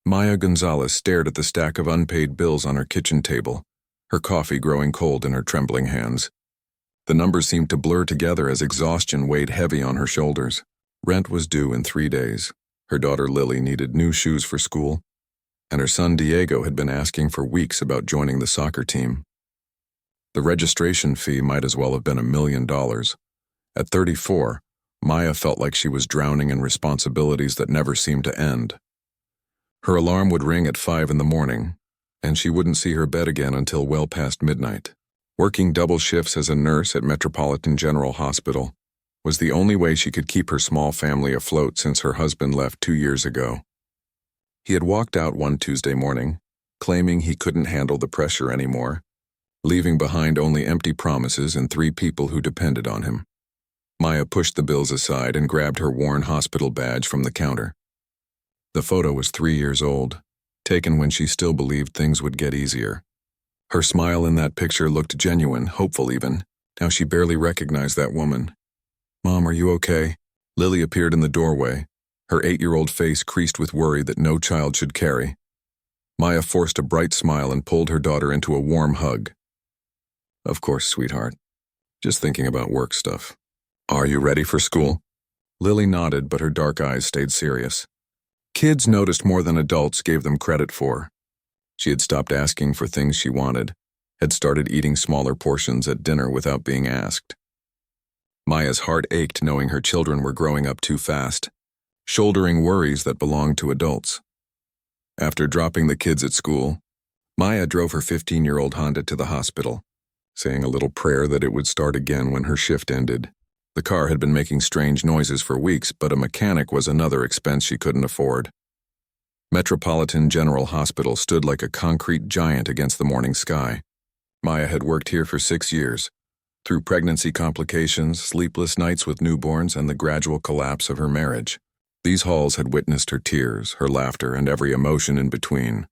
Maya Gonzalez stared at the stack of unpaid bills on her kitchen table, her coffee growing cold in her trembling hands. The numbers seemed to blur together as exhaustion weighed heavy on her shoulders. Rent was due in 3 days. Her daughter Lily needed new shoes for school, and her son Diego had been asking for weeks about joining the soccer team. The registration fee might as well have been $1 million. At 34, Maya felt like she was drowning in responsibilities that never seemed to end. Her alarm would ring at 5 in the morning, and she wouldn't see her bed again until well past midnight. Working double shifts as a nurse at Metropolitan General Hospital was the only way she could keep her small family afloat since her husband left 2 years ago. He had walked out one Tuesday morning, claiming he couldn't handle the pressure anymore, leaving behind only empty promises and 3 people who depended on him. Maya pushed the bills aside and grabbed her worn hospital badge from the counter. The photo was 3 years old, taken when she still believed things would get easier. Her smile in that picture looked genuine, hopeful even. Now she barely recognized that woman. "Mom, are you okay?" Lily appeared in the doorway, her 8-year-old face creased with worry that no child should carry. Maya forced a bright smile and pulled her daughter into a warm hug. "Of course, sweetheart. Just thinking about work stuff. Are you ready for school?" Lily nodded, but her dark eyes stayed serious. Kids noticed more than adults gave them credit for. She had stopped asking for things she wanted, had started eating smaller portions at dinner without being asked. Maya's heart ached knowing her children were growing up too fast, shouldering worries that belonged to adults. After dropping the kids at school, Maya drove her 15-year-old Honda to the hospital, saying a little prayer that it would start again when her shift ended. The car had been making strange noises for weeks, but a mechanic was another expense she couldn't afford. Metropolitan General Hospital stood like a concrete giant against the morning sky. Maya had worked here for 6 years, through pregnancy complications, sleepless nights with newborns, and the gradual collapse of her marriage. These halls had witnessed her tears, her laughter, and every emotion in between.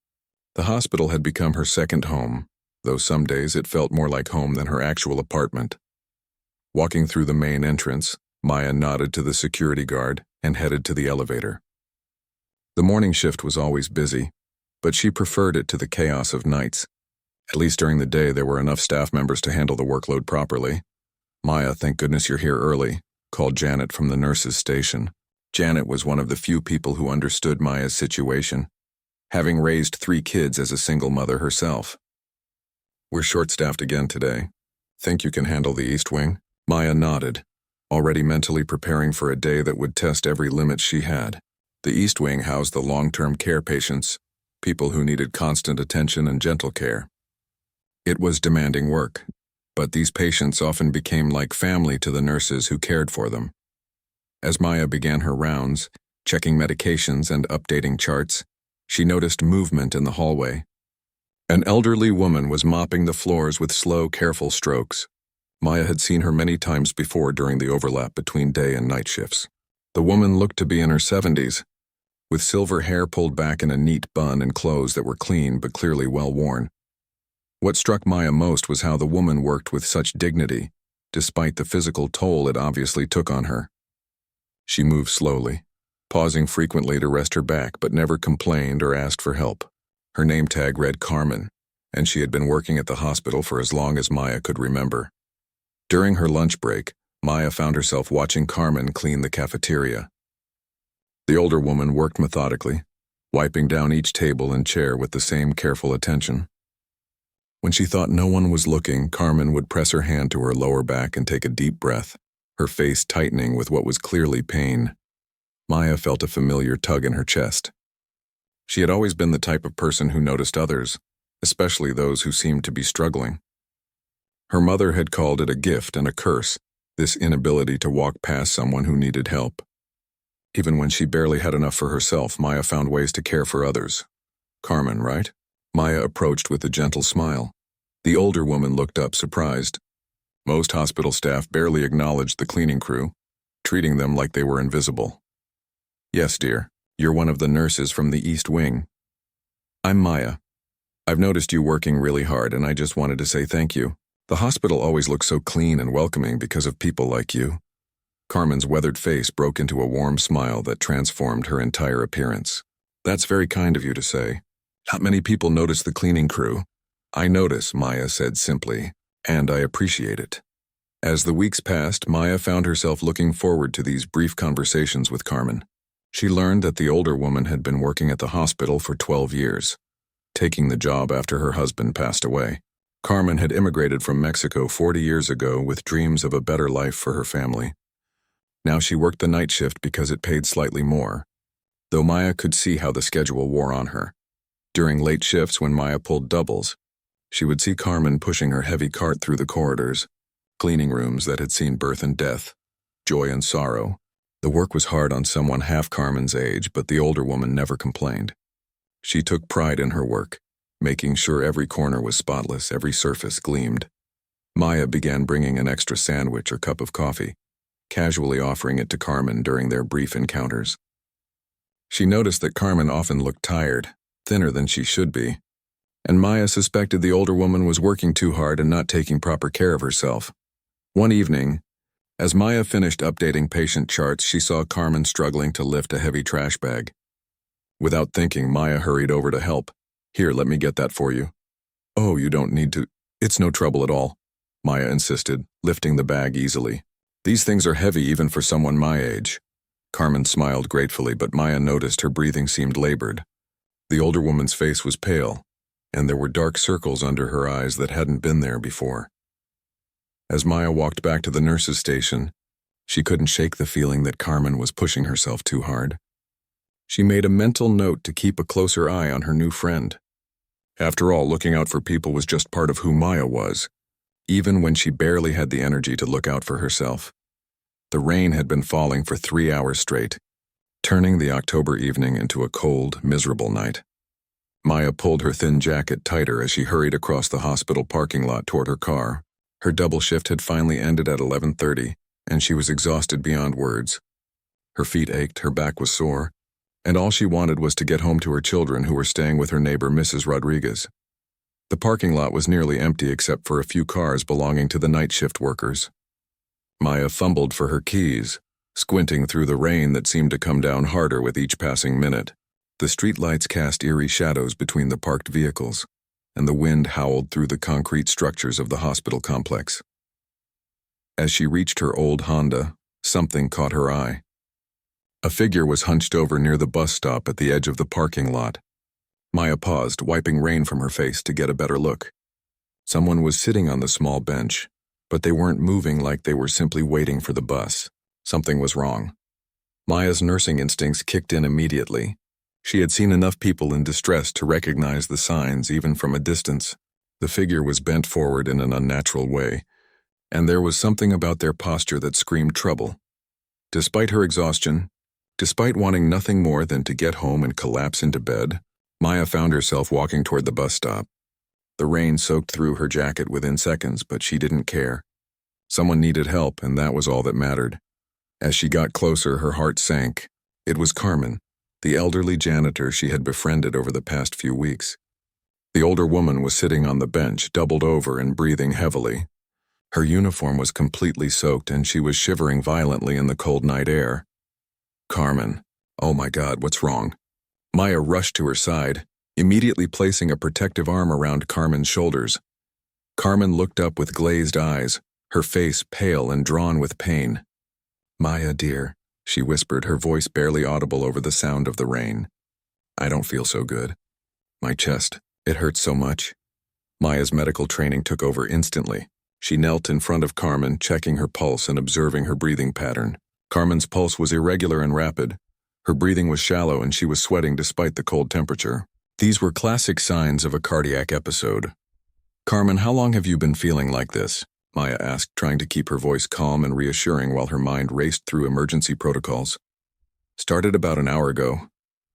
The hospital had become her second home, though some days it felt more like home than her actual apartment. Walking through the main entrance, Maya nodded to the security guard and headed to the elevator. The morning shift was always busy, but she preferred it to the chaos of nights. At least during the day there were enough staff members to handle the workload properly. "Maya, thank goodness you're here early," called Janet from the nurse's station. Janet was one of the few people who understood Maya's situation, having raised 3 kids as a single mother herself. "We're short-staffed again today. Think you can handle the East Wing?" Maya nodded, already mentally preparing for a day that would test every limit she had. The East Wing housed the long-term care patients, people who needed constant attention and gentle care. It was demanding work, but these patients often became like family to the nurses who cared for them. As Maya began her rounds, checking medications and updating charts, she noticed movement in the hallway. An elderly woman was mopping the floors with slow, careful strokes. Maya had seen her many times before during the overlap between day and night shifts. The woman looked to be in her 70s, with silver hair pulled back in a neat bun and clothes that were clean but clearly well worn. What struck Maya most was how the woman worked with such dignity, despite the physical toll it obviously took on her. She moved slowly, pausing frequently to rest her back, but never complained or asked for help. Her name tag read Carmen, and she had been working at the hospital for as long as Maya could remember. During her lunch break, Maya found herself watching Carmen clean the cafeteria. The older woman worked methodically, wiping down each table and chair with the same careful attention. When she thought no one was looking, Carmen would press her hand to her lower back and take a deep breath, her face tightening with what was clearly pain. Maya felt a familiar tug in her chest. She had always been the type of person who noticed others, especially those who seemed to be struggling. Her mother had called it a gift and a curse, this inability to walk past someone who needed help. Even when she barely had enough for herself, Maya found ways to care for others. "Carmen, right?" Maya approached with a gentle smile. The older woman looked up, surprised. Most hospital staff barely acknowledged the cleaning crew, treating them like they were invisible. "Yes, dear. You're one of the nurses from the East Wing." "I'm Maya. I've noticed you working really hard, and I just wanted to say thank you. The hospital always looks so clean and welcoming because of people like you." Carmen's weathered face broke into a warm smile that transformed her entire appearance. That's very kind of you to say. Not many people notice the cleaning crew. I notice, Maya said simply, and I appreciate it. As the weeks passed, Maya found herself looking forward to these brief conversations with Carmen. She learned that the older woman had been working at the hospital for 12 years, taking the job after her husband passed away. Carmen had immigrated from Mexico 40 years ago with dreams of a better life for her family. Now she worked the night shift because it paid slightly more, though Maya could see how the schedule wore on her. During late shifts when Maya pulled doubles, she would see Carmen pushing her heavy cart through the corridors, cleaning rooms that had seen birth and death, joy and sorrow. The work was hard on someone half Carmen's age, but the older woman never complained. She took pride in her work, making sure every corner was spotless, every surface gleamed. Maya began bringing an extra sandwich or cup of coffee, casually offering it to Carmen during their brief encounters. She noticed that Carmen often looked tired, thinner than she should be, and Maya suspected the older woman was working too hard and not taking proper care of herself. One evening, as Maya finished updating patient charts, she saw Carmen struggling to lift a heavy trash bag. Without thinking, Maya hurried over to help. Here, let me get that for you. Oh, you don't need to. It's no trouble at all, Maya insisted, lifting the bag easily. These things are heavy even for someone my age. Carmen smiled gratefully, but Maya noticed her breathing seemed labored. The older woman's face was pale, and there were dark circles under her eyes that hadn't been there before. As Maya walked back to the nurse's station, she couldn't shake the feeling that Carmen was pushing herself too hard. She made a mental note to keep a closer eye on her new friend. After all, looking out for people was just part of who Maya was, even when she barely had the energy to look out for herself. The rain had been falling for 3 hours straight, turning the October evening into a cold, miserable night. Maya pulled her thin jacket tighter as she hurried across the hospital parking lot toward her car. Her double shift had finally ended at 11:30, and she was exhausted beyond words. Her feet ached, her back was sore, and all she wanted was to get home to her children who were staying with her neighbor, Mrs. Rodriguez. The parking lot was nearly empty except for a few cars belonging to the night shift workers. Maya fumbled for her keys, squinting through the rain that seemed to come down harder with each passing minute. The streetlights cast eerie shadows between the parked vehicles, and the wind howled through the concrete structures of the hospital complex. As she reached her old Honda, something caught her eye. A figure was hunched over near the bus stop at the edge of the parking lot. Maya paused, wiping rain from her face to get a better look. Someone was sitting on the small bench, but they weren't moving, like they were simply waiting for the bus. Something was wrong. Maya's nursing instincts kicked in immediately. She had seen enough people in distress to recognize the signs even from a distance. The figure was bent forward in an unnatural way, and there was something about their posture that screamed trouble. Despite her exhaustion, despite wanting nothing more than to get home and collapse into bed, Maya found herself walking toward the bus stop. The rain soaked through her jacket within seconds, but she didn't care. Someone needed help, and that was all that mattered. As she got closer, her heart sank. It was Carmen, the elderly janitor she had befriended over the past few weeks. The older woman was sitting on the bench, doubled over and breathing heavily. Her uniform was completely soaked, and she was shivering violently in the cold night air. Carmen. Oh my God, what's wrong? Maya rushed to her side, immediately placing a protective arm around Carmen's shoulders. Carmen looked up with glazed eyes, her face pale and drawn with pain. Maya, dear, she whispered, her voice barely audible over the sound of the rain. I don't feel so good. My chest, it hurts so much. Maya's medical training took over instantly. She knelt in front of Carmen, checking her pulse and observing her breathing pattern. Carmen's pulse was irregular and rapid. Her breathing was shallow, and she was sweating despite the cold temperature. These were classic signs of a cardiac episode. Carmen, how long have you been feeling like this? Maya asked, trying to keep her voice calm and reassuring while her mind raced through emergency protocols. Started about an hour ago,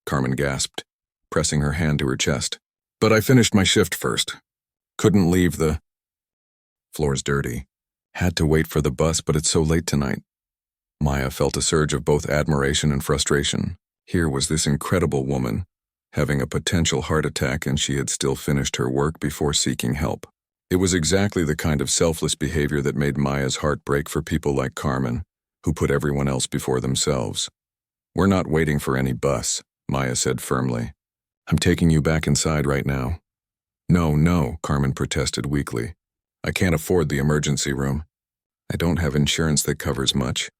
Carmen gasped, pressing her hand to her chest. But I finished my shift first. Couldn't leave the... Floor's dirty. Had to wait for the bus, but it's so late tonight. Maya felt a surge of both admiration and frustration. Here was this incredible woman, having a potential heart attack, and she had still finished her work before seeking help. It was exactly the kind of selfless behavior that made Maya's heart break for people like Carmen, who put everyone else before themselves. We're not waiting for any bus, Maya said firmly. "I'm taking you back inside right now." "No, no," Carmen protested weakly. "I can't afford the emergency room. I don't have insurance that covers much.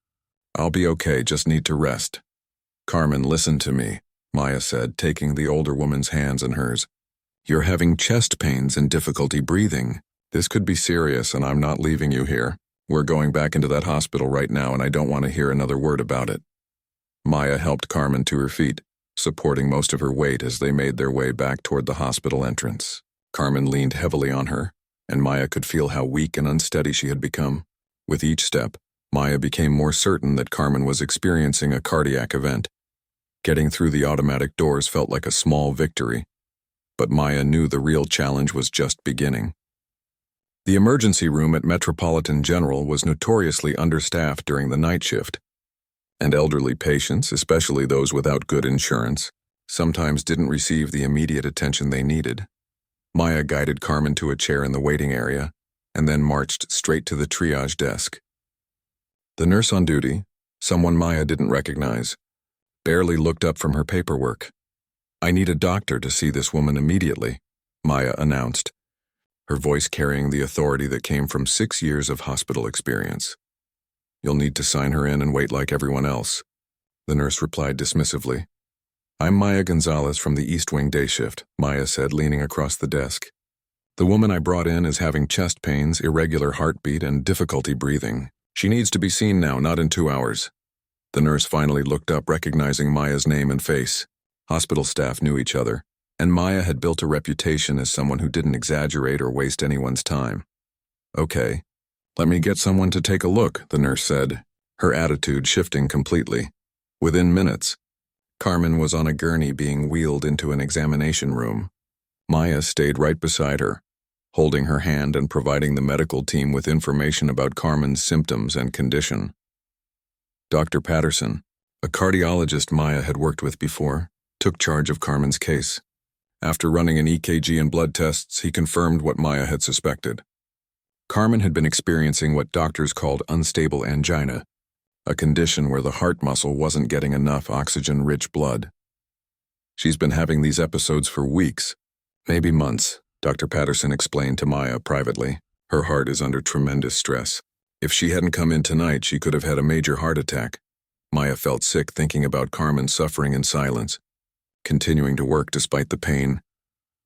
I'll be okay, just need to rest." "Carmen, listen to me," Maya said, taking the older woman's hands in hers. "You're having chest pains and difficulty breathing. This could be serious, and I'm not leaving you here. We're going back into that hospital right now, and I don't want to hear another word about it." Maya helped Carmen to her feet, supporting most of her weight as they made their way back toward the hospital entrance. Carmen leaned heavily on her, and Maya could feel how weak and unsteady she had become. With each step, Maya became more certain that Carmen was experiencing a cardiac event. Getting through the automatic doors felt like a small victory, but Maya knew the real challenge was just beginning. The emergency room at Metropolitan General was notoriously understaffed during the night shift, and elderly patients, especially those without good insurance, sometimes didn't receive the immediate attention they needed. Maya guided Carmen to a chair in the waiting area and then marched straight to the triage desk. The nurse on duty, someone Maya didn't recognize, barely looked up from her paperwork. "I need a doctor to see this woman immediately," Maya announced, her voice carrying the authority that came from 6 years of hospital experience. "You'll need to sign her in and wait like everyone else," the nurse replied dismissively. "I'm Maya Gonzalez from the East Wing day shift," Maya said, leaning across the desk. "The woman I brought in is having chest pains, irregular heartbeat, and difficulty breathing. She needs to be seen now, not in 2 hours." The nurse finally looked up, recognizing Maya's name and face. Hospital staff knew each other, and Maya had built a reputation as someone who didn't exaggerate or waste anyone's time. "Okay, let me get someone to take a look," the nurse said, her attitude shifting completely. Within minutes, Carmen was on a gurney being wheeled into an examination room. Maya stayed right beside her, holding her hand and providing the medical team with information about Carmen's symptoms and condition. Dr. Patterson, a cardiologist Maya had worked with before, took charge of Carmen's case. After running an EKG and blood tests, he confirmed what Maya had suspected. Carmen had been experiencing what doctors called unstable angina, a condition where the heart muscle wasn't getting enough oxygen-rich blood. "She's been having these episodes for weeks, maybe months," Dr. Patterson explained to Maya privately. "Her heart is under tremendous stress. If she hadn't come in tonight, she could have had a major heart attack." Maya felt sick thinking about Carmen suffering in silence, continuing to work despite the pain,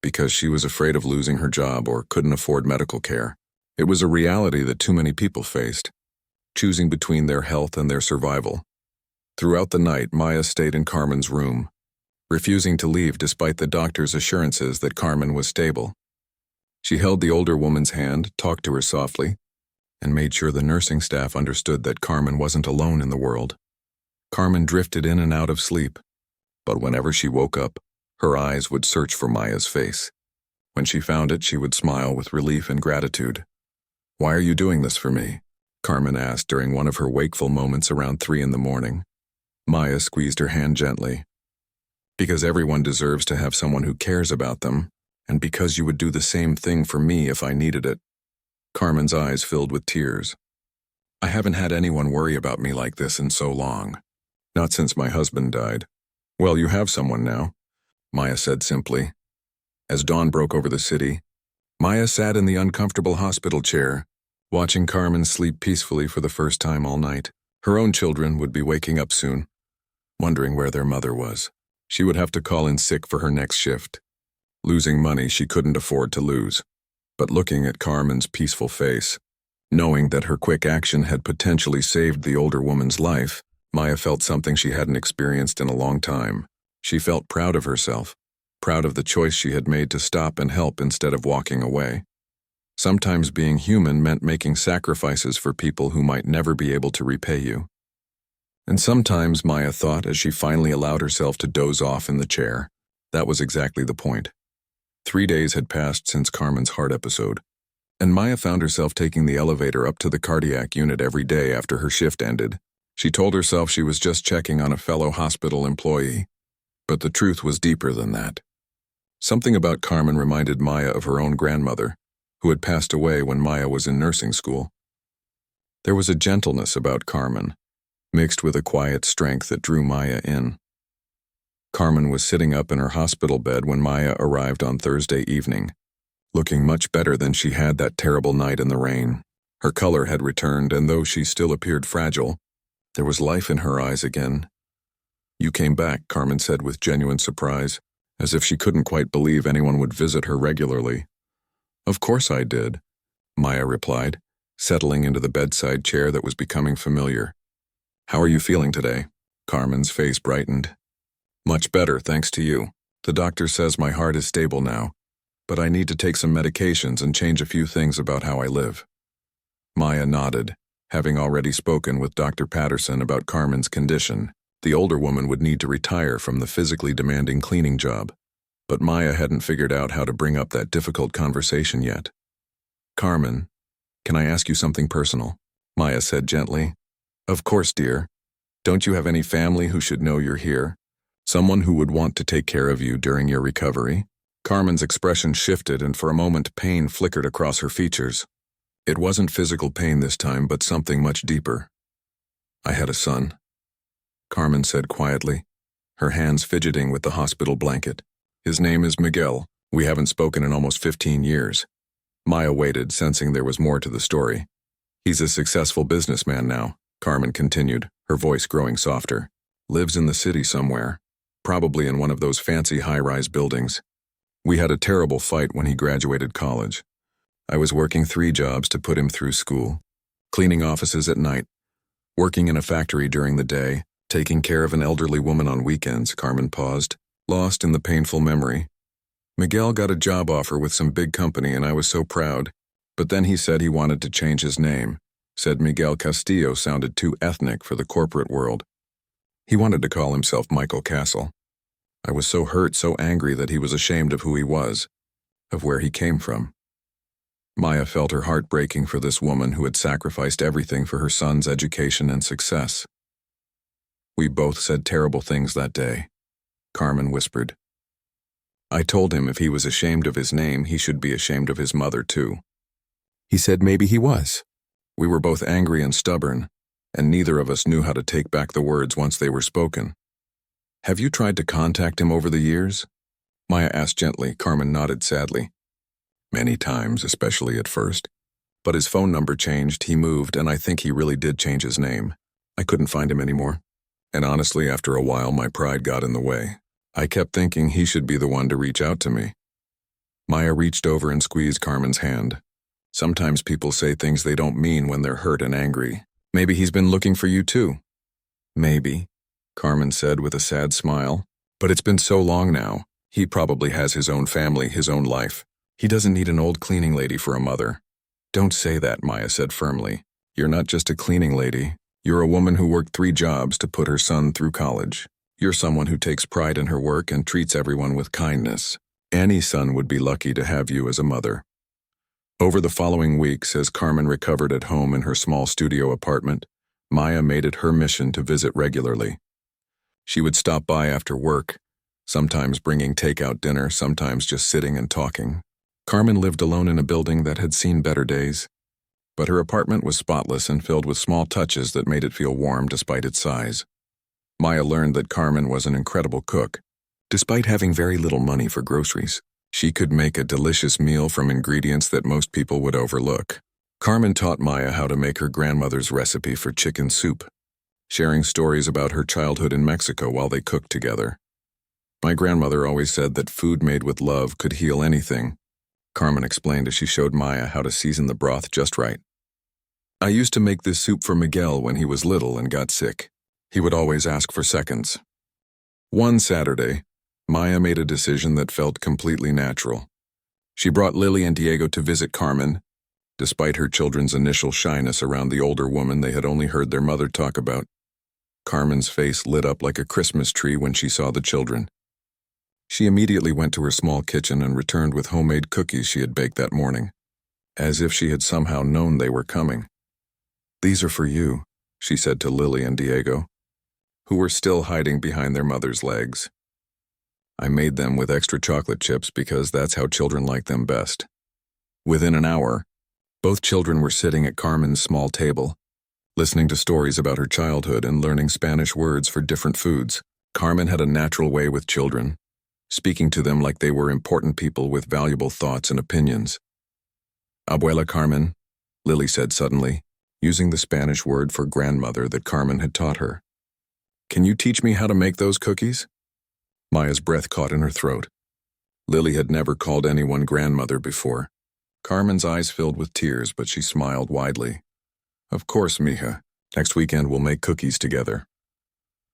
because she was afraid of losing her job or couldn't afford medical care. It was a reality that too many people faced, choosing between their health and their survival. Throughout the night, Maya stayed in Carmen's room, refusing to leave despite the doctor's assurances that Carmen was stable. She held the older woman's hand, talked to her softly, and made sure the nursing staff understood that Carmen wasn't alone in the world. Carmen drifted in and out of sleep, but whenever she woke up, her eyes would search for Maya's face. When she found it, she would smile with relief and gratitude. "Why are you doing this for me?" Carmen asked during one of her wakeful moments around 3 in the morning. Maya squeezed her hand gently. "Because everyone deserves to have someone who cares about them, and because you would do the same thing for me if I needed it." Carmen's eyes filled with tears. "I haven't had anyone worry about me like this in so long. Not since my husband died." "Well, you have someone now," Maya said simply. As dawn broke over the city, Maya sat in the uncomfortable hospital chair, watching Carmen sleep peacefully for the first time all night. Her own children would be waking up soon, wondering where their mother was. She would have to call in sick for her next shift, losing money she couldn't afford to lose. But looking at Carmen's peaceful face, knowing that her quick action had potentially saved the older woman's life, Maya felt something she hadn't experienced in a long time. She felt proud of herself, proud of the choice she had made to stop and help instead of walking away. Sometimes being human meant making sacrifices for people who might never be able to repay you. And sometimes, Maya thought as she finally allowed herself to doze off in the chair, that was exactly the point. 3 days had passed since Carmen's heart episode, and Maya found herself taking the elevator up to the cardiac unit every day after her shift ended. She told herself she was just checking on a fellow hospital employee, but the truth was deeper than that. Something about Carmen reminded Maya of her own grandmother, who had passed away when Maya was in nursing school. There was a gentleness about Carmen, mixed with a quiet strength that drew Maya in. Carmen was sitting up in her hospital bed when Maya arrived on Thursday evening, looking much better than she had that terrible night in the rain. Her color had returned, and though she still appeared fragile, there was life in her eyes again. "You came back," Carmen said with genuine surprise, as if she couldn't quite believe anyone would visit her regularly. "Of course I did," Maya replied, settling into the bedside chair that was becoming familiar. "How are you feeling today?" Carmen's face brightened. "Much better, thanks to you. The doctor says my heart is stable now, but I need to take some medications and change a few things about how I live." Maya nodded, having already spoken with Dr. Patterson about Carmen's condition. The older woman would need to retire from the physically demanding cleaning job, but Maya hadn't figured out how to bring up that difficult conversation yet. "Carmen, can I ask you something personal?" Maya said gently. "Of course, dear. Don't you have any family who should know you're here? Someone who would want to take care of you during your recovery?" Carmen's expression shifted, and for a moment pain flickered across her features. It wasn't physical pain this time, but something much deeper. "I had a son," Carmen said quietly, her hands fidgeting with the hospital blanket. "His name is Miguel. We haven't spoken in almost 15 years. Maya waited, sensing there was more to the story. "He's a successful businessman now," Carmen continued, her voice growing softer. "Lives in the city somewhere, probably in one of those fancy high-rise buildings. We had a terrible fight when he graduated college. I was working 3 jobs to put him through school, cleaning offices at night, working in a factory during the day, taking care of an elderly woman on weekends." Carmen paused, lost in the painful memory. "Miguel got a job offer with some big company and I was so proud, but then he said he wanted to change his name, said Miguel Castillo sounded too ethnic for the corporate world. He wanted to call himself Michael Castle. I was so hurt, so angry that he was ashamed of who he was, of where he came from." Maya felt her heart breaking for this woman who had sacrificed everything for her son's education and success. "We both said terrible things that day," Carmen whispered. "I told him if he was ashamed of his name, he should be ashamed of his mother too. He said maybe he was. We were both angry and stubborn, and neither of us knew how to take back the words once they were spoken." "Have you tried to contact him over the years?" Maya asked gently. Carmen nodded sadly. "Many times, especially at first. But his phone number changed, he moved, and I think he really did change his name. I couldn't find him anymore. And honestly, after a while, my pride got in the way. I kept thinking he should be the one to reach out to me." Maya reached over and squeezed Carmen's hand. "Sometimes people say things they don't mean when they're hurt and angry. Maybe he's been looking for you too." "Maybe," Carmen said with a sad smile. "But it's been so long now. He probably has his own family, his own life. He doesn't need an old cleaning lady for a mother." "Don't say that," Maya said firmly. "You're not just a cleaning lady. You're a woman who worked 3 jobs to put her son through college. You're someone who takes pride in her work and treats everyone with kindness. Any son would be lucky to have you as a mother." Over the following weeks, as Carmen recovered at home in her small studio apartment, Maya made it her mission to visit regularly. She would stop by after work, sometimes bringing takeout dinner, sometimes just sitting and talking. Carmen lived alone in a building that had seen better days, but her apartment was spotless and filled with small touches that made it feel warm despite its size. Maya learned that Carmen was an incredible cook. Despite having very little money for groceries, she could make a delicious meal from ingredients that most people would overlook. Carmen taught Maya how to make her grandmother's recipe for chicken soup, sharing stories about her childhood in Mexico while they cooked together. "My grandmother always said that food made with love could heal anything," Carmen explained as she showed Maya how to season the broth just right. "I used to make this soup for Miguel when he was little and got sick. He would always ask for seconds." One Saturday, Maya made a decision that felt completely natural. She brought Lily and Diego to visit Carmen, despite her children's initial shyness around the older woman they had only heard their mother talk about. Carmen's face lit up like a Christmas tree when she saw the children. She immediately went to her small kitchen and returned with homemade cookies she had baked that morning, as if she had somehow known they were coming. "These are for you," she said to Lily and Diego, who were still hiding behind their mother's legs. "I made them with extra chocolate chips because that's how children like them best." Within an hour, both children were sitting at Carmen's small table, listening to stories about her childhood and learning Spanish words for different foods. Carmen had a natural way with children, speaking to them like they were important people with valuable thoughts and opinions. Abuela Carmen, Lily said suddenly, using the Spanish word for grandmother that Carmen had taught her. Can you teach me how to make those cookies? Maya's breath caught in her throat. Lily had never called anyone grandmother before. Carmen's eyes filled with tears, but she smiled widely. Of course, mija. Next weekend we'll make cookies together.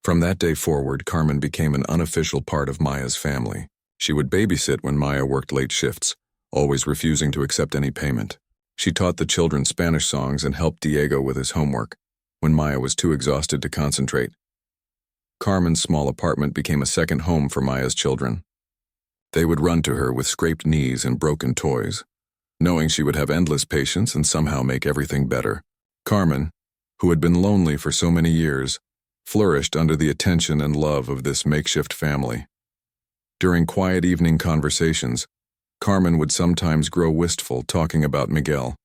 From that day forward, Carmen became an unofficial part of Maya's family. She would babysit when Maya worked late shifts, always refusing to accept any payment. She taught the children Spanish songs and helped Diego with his homework, when Maya was too exhausted to concentrate. Carmen's small apartment became a second home for Maya's children. They would run to her with scraped knees and broken toys, knowing she would have endless patience and somehow make everything better. Carmen, who had been lonely for so many years, flourished under the attention and love of this makeshift family. During quiet evening conversations, Carmen would sometimes grow wistful talking about Miguel.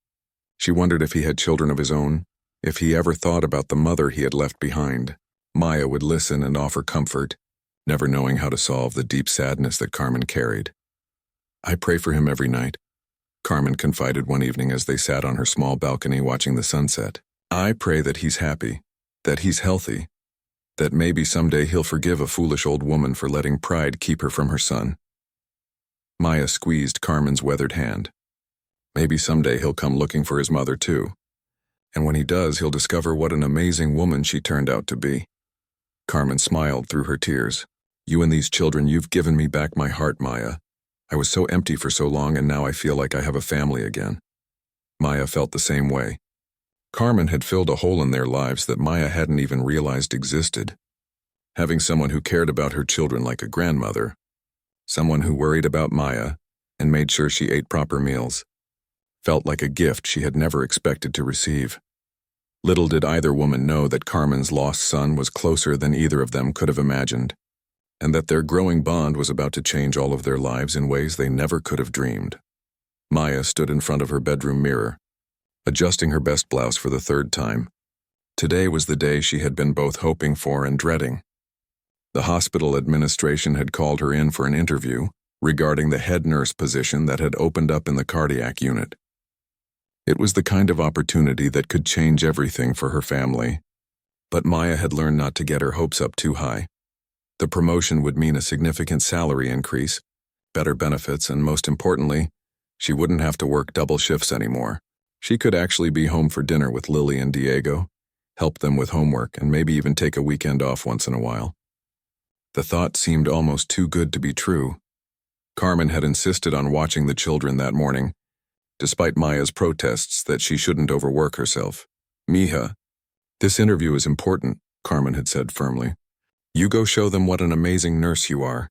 She wondered if he had children of his own, if he ever thought about the mother he had left behind. Maya would listen and offer comfort, never knowing how to solve the deep sadness that Carmen carried. I pray for him every night, Carmen confided one evening as they sat on her small balcony watching the sunset. I pray that he's happy, that he's healthy, that maybe someday he'll forgive a foolish old woman for letting pride keep her from her son. Maya squeezed Carmen's weathered hand. Maybe someday he'll come looking for his mother too. And when he does, he'll discover what an amazing woman she turned out to be. Carmen smiled through her tears. You and these children, you've given me back my heart, Maya. I was so empty for so long, and now I feel like I have a family again. Maya felt the same way. Carmen had filled a hole in their lives that Maya hadn't even realized existed. Having someone who cared about her children like a grandmother, someone who worried about Maya and made sure she ate proper meals, felt like a gift she had never expected to receive. Little did either woman know that Carmen's lost son was closer than either of them could have imagined, and that their growing bond was about to change all of their lives in ways they never could have dreamed. Maya stood in front of her bedroom mirror, adjusting her best blouse for the third time. Today was the day she had been both hoping for and dreading. The hospital administration had called her in for an interview regarding the head nurse position that had opened up in the cardiac unit. It was the kind of opportunity that could change everything for her family, but Maya had learned not to get her hopes up too high. The promotion would mean a significant salary increase, better benefits, and most importantly, she wouldn't have to work double shifts anymore. She could actually be home for dinner with Lily and Diego, help them with homework, and maybe even take a weekend off once in a while. The thought seemed almost too good to be true. Carmen had insisted on watching the children that morning, despite Maya's protests that she shouldn't overwork herself. Mija, this interview is important, Carmen had said firmly. You go show them what an amazing nurse you are.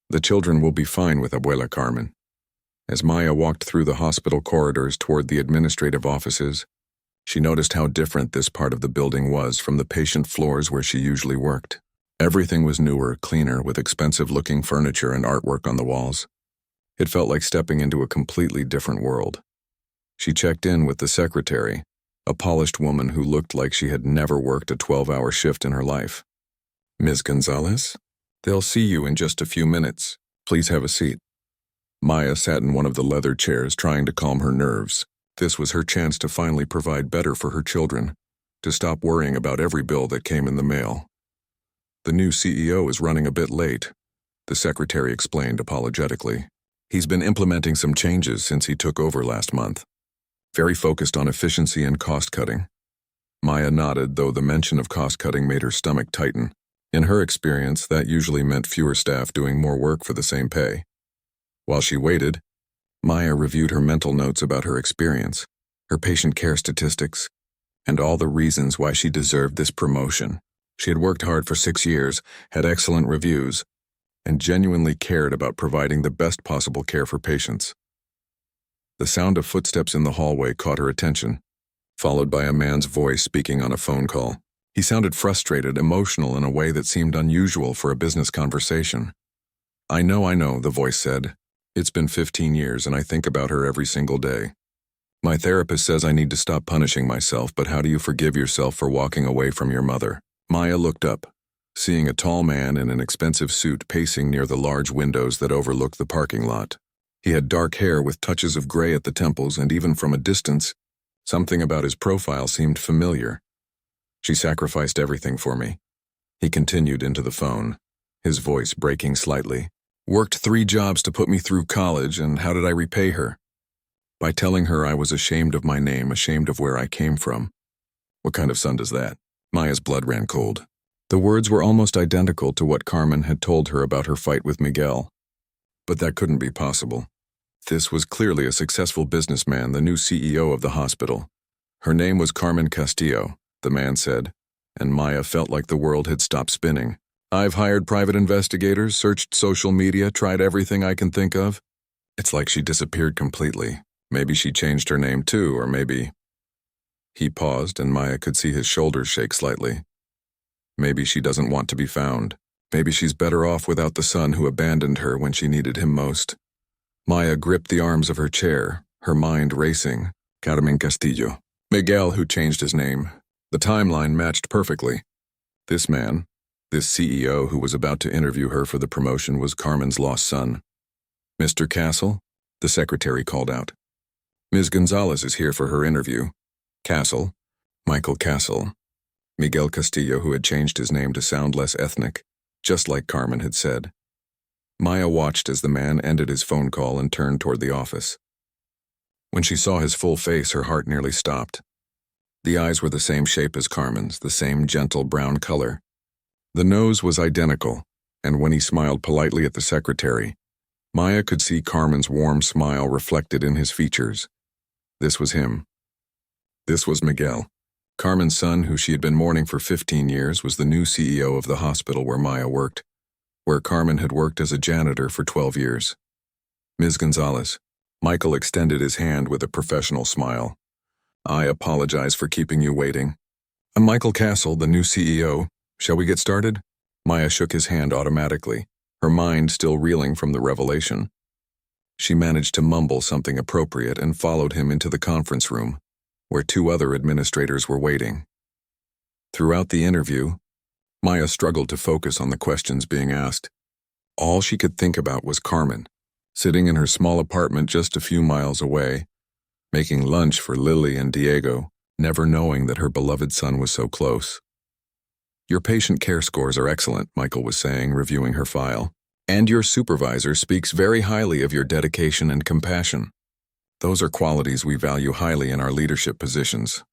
The children will be fine with Abuela Carmen. As Maya walked through the hospital corridors toward the administrative offices, she noticed how different this part of the building was from the patient floors where she usually worked. Everything was newer, cleaner, with expensive-looking furniture and artwork on the walls. It felt like stepping into a completely different world. She checked in with the secretary, a polished woman who looked like she had never worked a 12-hour shift in her life. Ms. Gonzalez? They'll see you in just a few minutes. Please have a seat. Maya sat in one of the leather chairs trying to calm her nerves. This was her chance to finally provide better for her children, to stop worrying about every bill that came in the mail. The new CEO is running a bit late, the secretary explained apologetically. He's been implementing some changes since he took over last month. Very focused on efficiency and cost-cutting. Maya nodded, though the mention of cost-cutting made her stomach tighten. In her experience, that usually meant fewer staff doing more work for the same pay. While she waited, Maya reviewed her mental notes about her experience, her patient care statistics, and all the reasons why she deserved this promotion. She had worked hard for 6 years, had excellent reviews, and genuinely cared about providing the best possible care for patients. The sound of footsteps in the hallway caught her attention, followed by a man's voice speaking on a phone call. He sounded frustrated, emotional in a way that seemed unusual for a business conversation. I know, the voice said. It's been 15 years and I think about her every single day. My therapist says I need to stop punishing myself, but how do you forgive yourself for walking away from your mother? Maya looked up, seeing a tall man in an expensive suit pacing near the large windows that overlook the parking lot. He had dark hair with touches of gray at the temples, and even from a distance, something about his profile seemed familiar. She sacrificed everything for me. He continued into the phone, his voice breaking slightly. Worked 3 jobs to put me through college, and how did I repay her? By telling her I was ashamed of my name, ashamed of where I came from. What kind of son does that? Maya's blood ran cold. The words were almost identical to what Carmen had told her about her fight with Miguel. But that couldn't be possible. This was clearly a successful businessman, the new CEO of the hospital. Her name was Carmen Castillo, the man said, and Maya felt like the world had stopped spinning. I've hired private investigators, searched social media, tried everything I can think of. It's like she disappeared completely. Maybe she changed her name too, or maybe... He paused, and Maya could see his shoulders shake slightly. Maybe she doesn't want to be found. Maybe she's better off without the son who abandoned her when she needed him most. Maya gripped the arms of her chair, her mind racing. Carmen Castillo. Miguel, who changed his name. The timeline matched perfectly. This man, this CEO who was about to interview her for the promotion, was Carmen's lost son. Mr. Castle? The secretary called out. Ms. Gonzalez is here for her interview. Castle, Michael Castle, Miguel Castillo, who had changed his name to sound less ethnic, just like Carmen had said. Maya watched as the man ended his phone call and turned toward the office. When she saw his full face, her heart nearly stopped. The eyes were the same shape as Carmen's, the same gentle brown color. The nose was identical, and when he smiled politely at the secretary, Maya could see Carmen's warm smile reflected in his features. This was him. This was Miguel. Carmen's son, who she had been mourning for 15 years, was the new CEO of the hospital where Maya worked, where Carmen had worked as a janitor for 12 years. Ms. Gonzalez. Michael extended his hand with a professional smile. I apologize for keeping you waiting. I'm Michael Castle, the new CEO. Shall we get started? Maya shook his hand automatically, her mind still reeling from the revelation. She managed to mumble something appropriate and followed him into the conference room, where 2 other administrators were waiting. Throughout the interview, Maya struggled to focus on the questions being asked. All she could think about was Carmen, sitting in her small apartment just a few miles away, making lunch for Lily and Diego, never knowing that her beloved son was so close. Your patient care scores are excellent, Michael was saying, reviewing her file. And your supervisor speaks very highly of your dedication and compassion. Those are qualities we value highly in our leadership positions.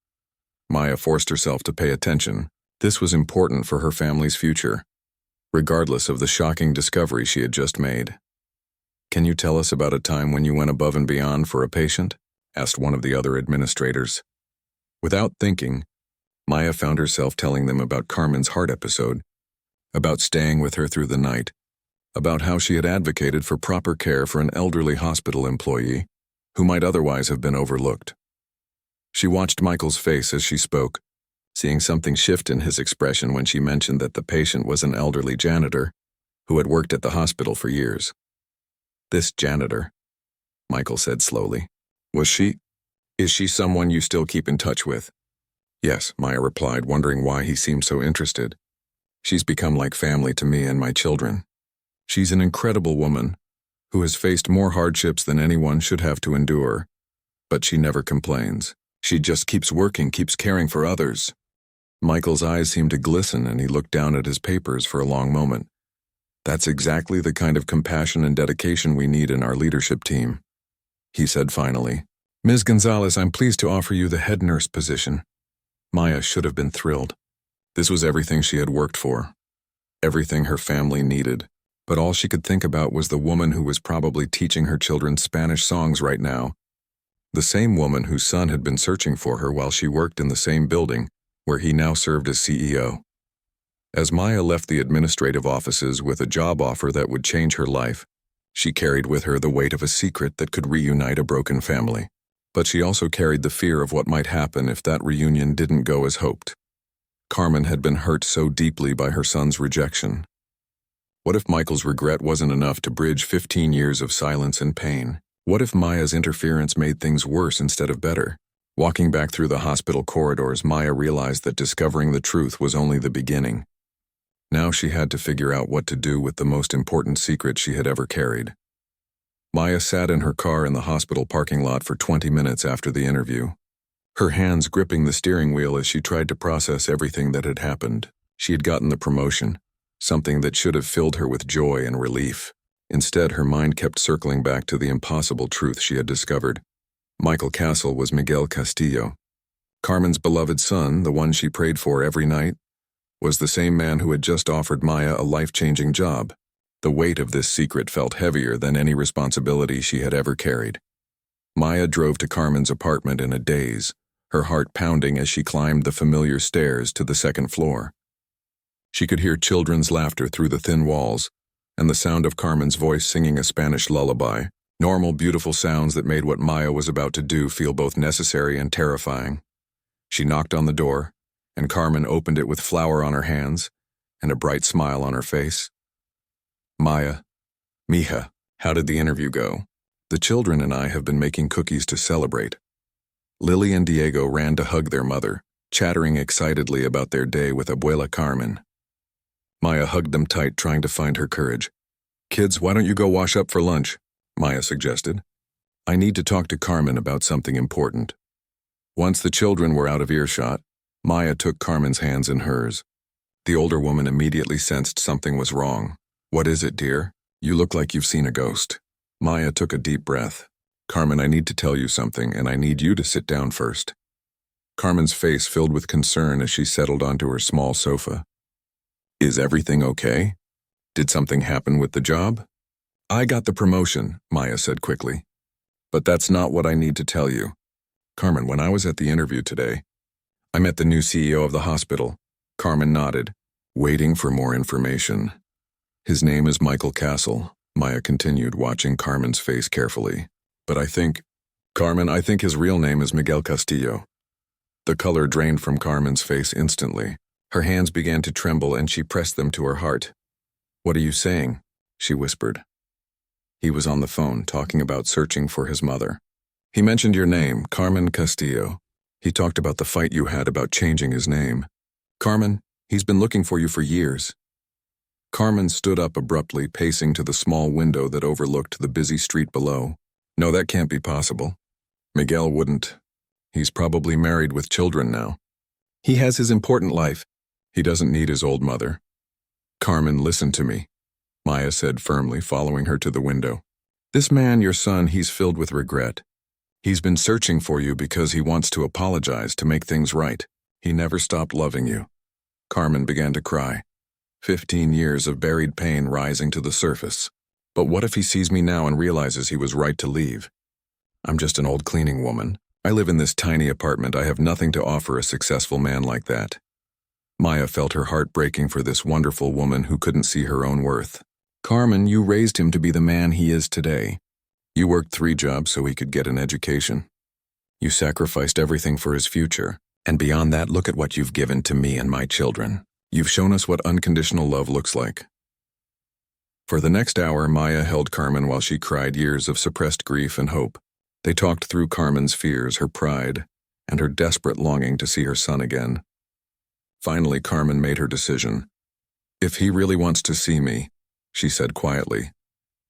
Maya forced herself to pay attention. This was important for her family's future, regardless of the shocking discovery she had just made. Can you tell us about a time when you went above and beyond for a patient? Asked one of the other administrators. Without thinking, Maya found herself telling them about Carmen's heart episode, about staying with her through the night, about how she had advocated for proper care for an elderly hospital employee who might otherwise have been overlooked. She watched Michael's face as she spoke, seeing something shift in his expression when she mentioned that the patient was an elderly janitor who had worked at the hospital for years. This janitor, Michael said slowly. Is she someone you still keep in touch with? Yes, Maya replied, wondering why he seemed so interested. She's become like family to me and my children. She's an incredible woman who has faced more hardships than anyone should have to endure, but she never complains. She just keeps working, keeps caring for others. Michael's eyes seemed to glisten, and he looked down at his papers for a long moment. That's exactly the kind of compassion and dedication we need in our leadership team, he said finally. Ms. Gonzalez, I'm pleased to offer you the head nurse position. Maya should have been thrilled. This was everything she had worked for, everything her family needed. But all she could think about was the woman who was probably teaching her children Spanish songs right now, the same woman whose son had been searching for her while she worked in the same building where he now served as CEO. As Maya left the administrative offices with a job offer that would change her life, she carried with her the weight of a secret that could reunite a broken family. But she also carried the fear of what might happen if that reunion didn't go as hoped. Carmen had been hurt so deeply by her son's rejection. What if Michael's regret wasn't enough to bridge 15 years of silence and pain? What if Maya's interference made things worse instead of better? Walking back through the hospital corridors, Maya realized that discovering the truth was only the beginning. Now she had to figure out what to do with the most important secret she had ever carried. Maya sat in her car in the hospital parking lot for 20 minutes after the interview, her hands gripping the steering wheel as she tried to process everything that had happened. She had gotten the promotion, something that should have filled her with joy and relief. Instead, her mind kept circling back to the impossible truth she had discovered. Michael Castle was Miguel Castillo. Carmen's beloved son, the one she prayed for every night, was the same man who had just offered Maya a life-changing job. The weight of this secret felt heavier than any responsibility she had ever carried. Maya drove to Carmen's apartment in a daze, her heart pounding as she climbed the familiar stairs to the second floor. She could hear children's laughter through the thin walls, and the sound of Carmen's voice singing a Spanish lullaby, normal, beautiful sounds that made what Maya was about to do feel both necessary and terrifying. She knocked on the door, and Carmen opened it with flour on her hands and a bright smile on her face. Maya, mija, how did the interview go? The children and I have been making cookies to celebrate. Lily and Diego ran to hug their mother, chattering excitedly about their day with Abuela Carmen. Maya hugged them tight, trying to find her courage. Kids, why don't you go wash up for lunch? Maya suggested. I need to talk to Carmen about something important. Once the children were out of earshot, Maya took Carmen's hands in hers. The older woman immediately sensed something was wrong. What is it, dear? You look like you've seen a ghost. Maya took a deep breath. Carmen, I need to tell you something, and I need you to sit down first. Carmen's face filled with concern as she settled onto her small sofa. Is everything okay? Did something happen with the job? I got the promotion, Maya said quickly. But that's not what I need to tell you. Carmen, when I was at the interview today, I met the new CEO of the hospital. Carmen nodded, waiting for more information. His name is Michael Castle, Maya continued, watching Carmen's face carefully. But I think his real name is Miguel Castillo. The color drained from Carmen's face instantly. Her hands began to tremble and she pressed them to her heart. What are you saying? She whispered. He was on the phone, talking about searching for his mother. He mentioned your name, Carmen Castillo. He talked about the fight you had about changing his name. Carmen, he's been looking for you for years. Carmen stood up abruptly, pacing to the small window that overlooked the busy street below. No, that can't be possible. Miguel wouldn't. He's probably married with children now. He has his important life. He doesn't need his old mother. Carmen, listen to me, Maya said firmly, following her to the window. This man, your son, he's filled with regret. He's been searching for you because he wants to apologize, to make things right. He never stopped loving you. Carmen began to cry. 15 years of buried pain rising to the surface. But what if he sees me now and realizes he was right to leave? I'm just an old cleaning woman. I live in this tiny apartment. I have nothing to offer a successful man like that. Maya felt her heart breaking for this wonderful woman who couldn't see her own worth. Carmen, you raised him to be the man he is today. You worked 3 jobs so he could get an education. You sacrificed everything for his future. And beyond that, look at what you've given to me and my children. You've shown us what unconditional love looks like. For the next hour, Maya held Carmen while she cried years of suppressed grief and hope. They talked through Carmen's fears, her pride, and her desperate longing to see her son again. Finally, Carmen made her decision. If he really wants to see me, she said quietly,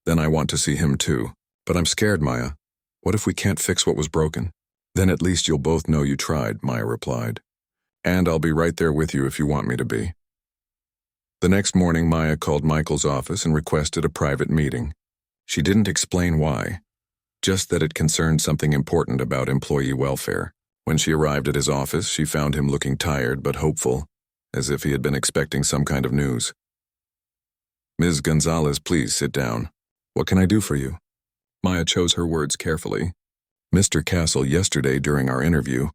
then I want to see him too. But I'm scared, Maya. What if we can't fix what was broken? Then at least you'll both know you tried, Maya replied. And I'll be right there with you if you want me to be. The next morning, Maya called Michael's office and requested a private meeting. She didn't explain why, just that it concerned something important about employee welfare. When she arrived at his office, she found him looking tired but hopeful, as if he had been expecting some kind of news. Ms. Gonzalez, please sit down. What can I do for you? Maya chose her words carefully. Mr. Castle, yesterday during our interview,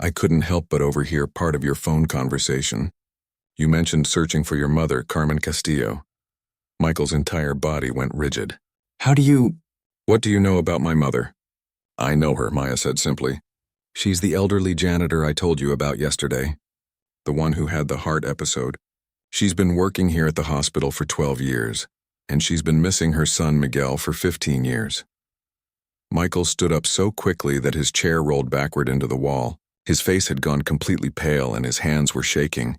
I couldn't help but overhear part of your phone conversation. You mentioned searching for your mother, Carmen Castillo. Michael's entire body went rigid. What do you know about my mother? I know her, Maya said simply. She's the elderly janitor I told you about yesterday. The one who had the heart episode. She's been working here at the hospital for 12 years, and she's been missing her son Miguel for 15 years. Michael stood up so quickly that his chair rolled backward into the wall. His face had gone completely pale and his hands were shaking.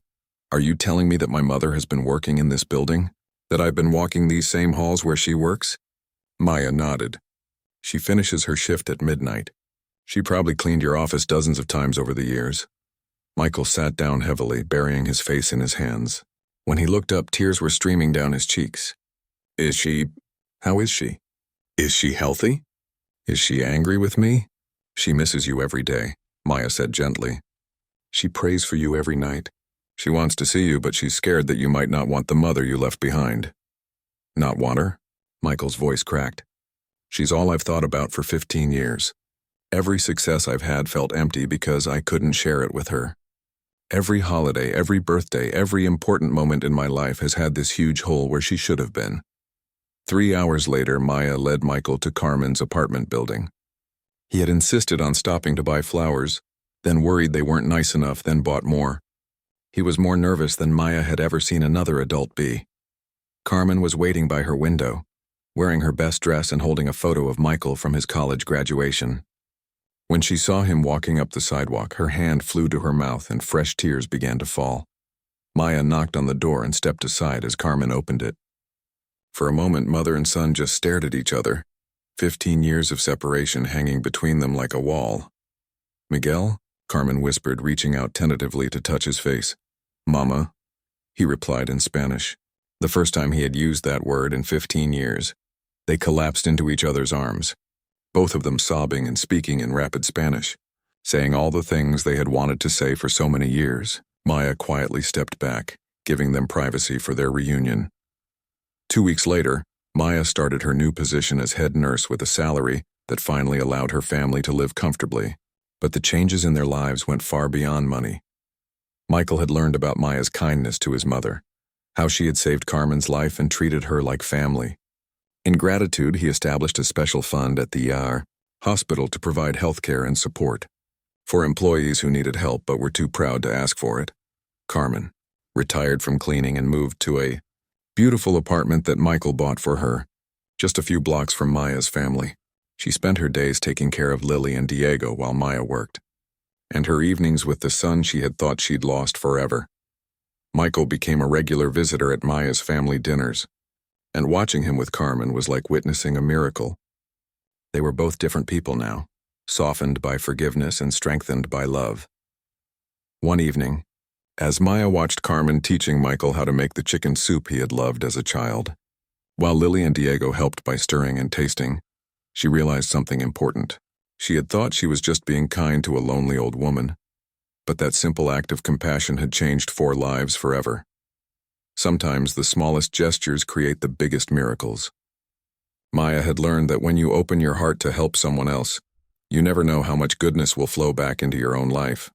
Are you telling me that my mother has been working in this building? That I've been walking these same halls where she works? Maya nodded. She finishes her shift at midnight. She probably cleaned your office dozens of times over the years. Michael sat down heavily, burying his face in his hands. When he looked up, tears were streaming down his cheeks. How is she? Is she healthy? Is she angry with me? She misses you every day, Maya said gently. She prays for you every night. She wants to see you, but she's scared that you might not want the mother you left behind. Not want her? Michael's voice cracked. She's all I've thought about for 15 years. Every success I've had felt empty because I couldn't share it with her. Every holiday, every birthday, every important moment in my life has had this huge hole where she should have been. 3 hours later, Maya led Michael to Carmen's apartment building. He had insisted on stopping to buy flowers, then worried they weren't nice enough, then bought more. He was more nervous than Maya had ever seen another adult be. Carmen was waiting by her window, wearing her best dress and holding a photo of Michael from his college graduation. When she saw him walking up the sidewalk, her hand flew to her mouth and fresh tears began to fall. Maya knocked on the door and stepped aside as Carmen opened it. For a moment, mother and son just stared at each other, 15 years of separation hanging between them like a wall. Miguel? Carmen whispered, reaching out tentatively to touch his face. Mama, he replied in Spanish. The first time he had used that word in 15 years. They collapsed into each other's arms, both of them sobbing and speaking in rapid Spanish, saying all the things they had wanted to say for so many years. Maya quietly stepped back, giving them privacy for their reunion. 2 weeks later, Maya started her new position as head nurse with a salary that finally allowed her family to live comfortably. But the changes in their lives went far beyond money. Michael had learned about Maya's kindness to his mother, how she had saved Carmen's life and treated her like family. In gratitude, he established a special fund at the hospital to provide health care and support for employees who needed help but were too proud to ask for it. Carmen retired from cleaning and moved to a beautiful apartment that Michael bought for her, just a few blocks from Maya's family. She spent her days taking care of Lily and Diego while Maya worked, and her evenings with the son she had thought she'd lost forever. Michael became a regular visitor at Maya's family dinners, and watching him with Carmen was like witnessing a miracle. They were both different people now, softened by forgiveness and strengthened by love. One evening, as Maya watched Carmen teaching Michael how to make the chicken soup he had loved as a child, while Lily and Diego helped by stirring and tasting, she realized something important. She had thought she was just being kind to a lonely old woman, but that simple act of compassion had changed 4 lives forever. Sometimes the smallest gestures create the biggest miracles. Maya had learned that when you open your heart to help someone else, you never know how much goodness will flow back into your own life.